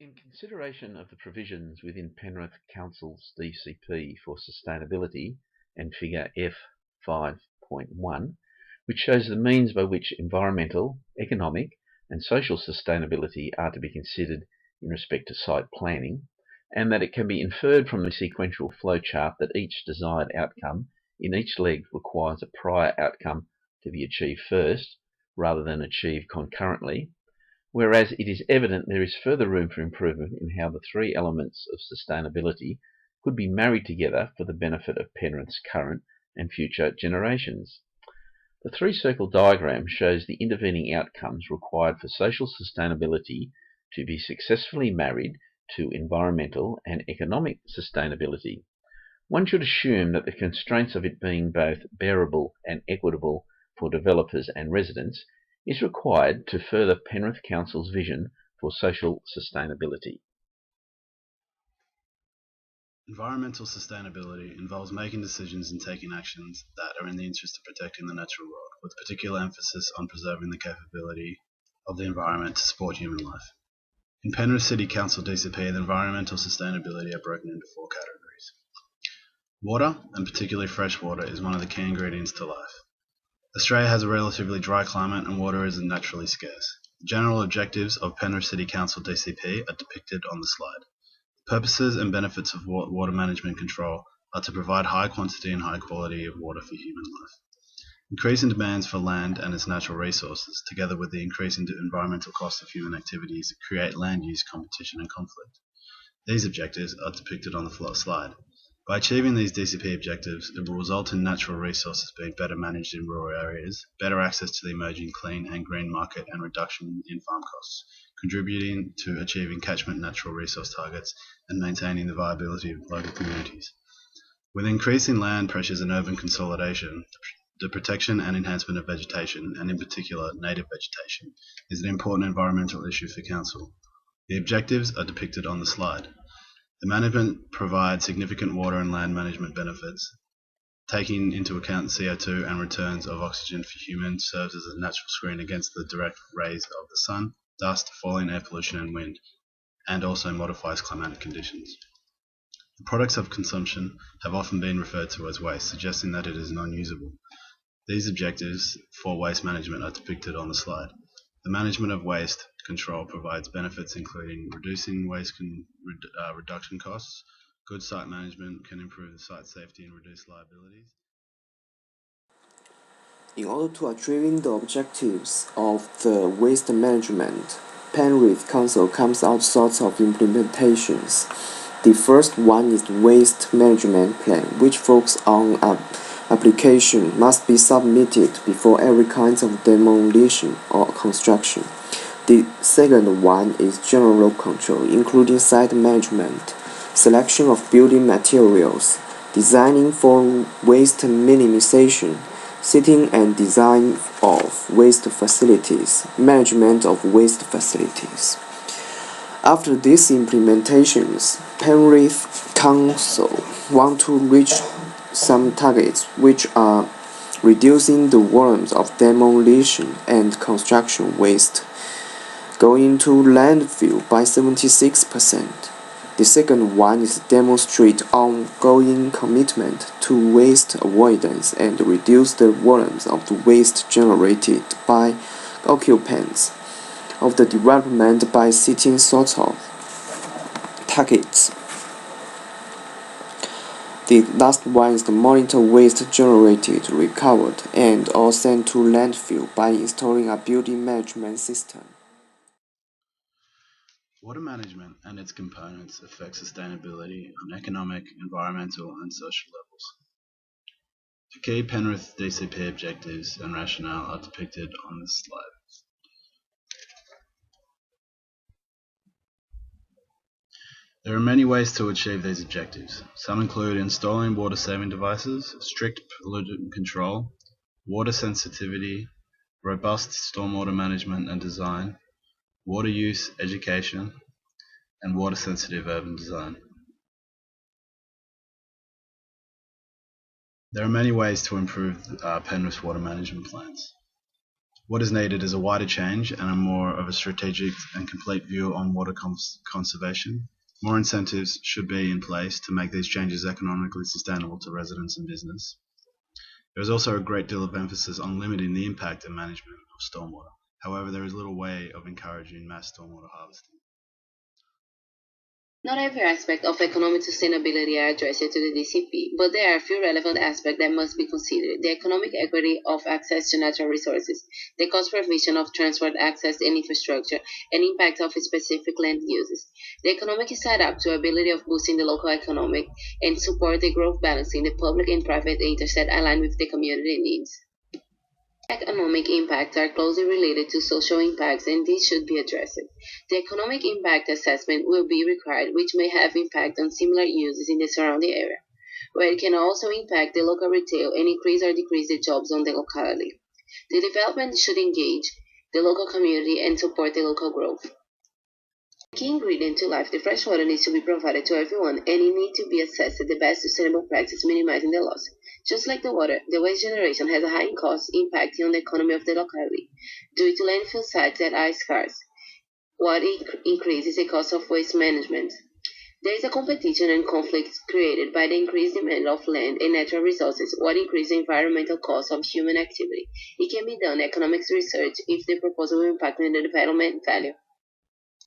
In consideration of the provisions within Penrith Council's DCP for sustainability and figure F5.1, which shows the means by which environmental, economic and social sustainability are to be considered in respect to site planning, and that it can be inferred from the sequential flowchart that each desired outcome in each leg requires a prior outcome to be achieved first, rather than achieved concurrently, whereas it is evident there is further room for improvement in how the three elements of sustainability could be married together for the benefit of Penrith's current and future generations. The three-circle diagram shows the intervening outcomes required for social sustainability to be successfully married to environmental and economic sustainability. One should assume that the constraints of it being both bearable and equitable for developers and residents is required to further Penrith Council's vision for social sustainability. Environmental sustainability involves making decisions and taking actions that are in the interest of protecting the natural world, with particular emphasis on preserving the capability of the environment to support human life. In Penrith City Council DCP, the environmental sustainability are broken into four categories. Water, and particularly fresh water, is one of the key ingredients to life. Australia has a relatively dry climate and water is naturally scarce. The general objectives of Penrith City Council DCP are depicted on the slide. The purposes and benefits of water management control are to provide high quantity and high quality of water for human life. Increasing demands for land and its natural resources, together with the increasing environmental costs of human activities, create land use competition and conflict. These objectives are depicted on the slide. By achieving these DCP objectives, it will result in natural resources being better managed in rural areas, better access to the emerging clean and green market, and reduction in farm costs, contributing to achieving catchment natural resource targets and maintaining the viability of local communities. With increasing land pressures and urban consolidation, the protection and enhancement of vegetation, and in particular native vegetation, is an important environmental issue for Council. The objectives are depicted on the slide. The management provides significant water and land management benefits. Taking into account CO2 and returns of oxygen for humans serves as a natural screen against the direct rays of the sun, dust, falling air pollution and wind, and also modifies climatic conditions. The products of consumption have often been referred to as waste, suggesting that it is non-usable. These objectives for waste management are depicted on the slide. The management of waste control provides benefits including reducing waste reduction costs. Good site management can improve the site safety and reduce liabilities. In order to achieve the objectives of the waste management, Penrith Council comes out sorts of implementations. The first one is the Waste Management Plan, which focuses on application must be submitted before every kind of demolition or construction. The second one is general control, including site management, selection of building materials, designing for waste minimization, setting and design of waste facilities, management of waste facilities. After these implementations, Penrith Council want to reach some targets which are reducing the volumes of demolition and construction waste, going to landfill by 76%. The second one is demonstrate ongoing commitment to waste avoidance and reduce the volumes of the waste generated by occupants of the development by setting sorts of targets. The last one is the monitor waste generated, recovered, and or sent to landfill by installing a building management system. Water management and its components affect sustainability on economic, environmental, and social levels. The key Penrith DCP objectives and rationale are depicted on this slide. There are many ways to achieve these objectives. Some include installing water-saving devices, strict pollutant control, water sensitivity, robust stormwater management and design, water use education, and water-sensitive urban design. There are many ways to improve Penrith's water management plans. What is needed is a wider change and a more of a strategic and complete view on water conservation. More incentives should be in place to make these changes economically sustainable to residents and business. There is also a great deal of emphasis on limiting the impact and management of stormwater. However, there is little way of encouraging mass stormwater harvesting. Not every aspect of economic sustainability are addressed to the DCP, but there are a few relevant aspects that must be considered. The economic equity of access to natural resources, the cost provision of transport access and infrastructure, and impact of specific land uses. The economic is set up to ability of boosting the local economic and support the growth balancing the public and private interest aligned with the community needs. Economic impacts are closely related to social impacts, and these should be addressed. The economic impact assessment will be required, which may have impact on similar uses in the surrounding area, where it can also impact the local retail and increase or decrease the jobs on the locality. The development should engage the local community and support the local growth. Key ingredient to life, the fresh water needs to be provided to everyone, and it needs to be assessed at the best sustainable practice, minimizing the loss. Just like the water, the waste generation has a high cost impacting on the economy of the locality due to landfill sites that are scarce. What increases the cost of waste management. There is a competition and conflict created by the increased demand of land and natural resources, what increases the environmental cost of human activity. It can be done economics research if the proposal will impact on the development value.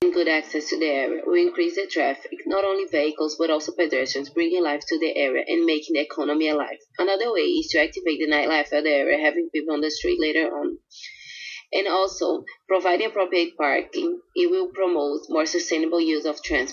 And good access to the area will increase the traffic, not only vehicles but also pedestrians, bringing life to the area and making the economy alive. Another way is to activate the nightlife of the area, having people on the street later on. And also, providing appropriate parking, it will promote more sustainable use of transport.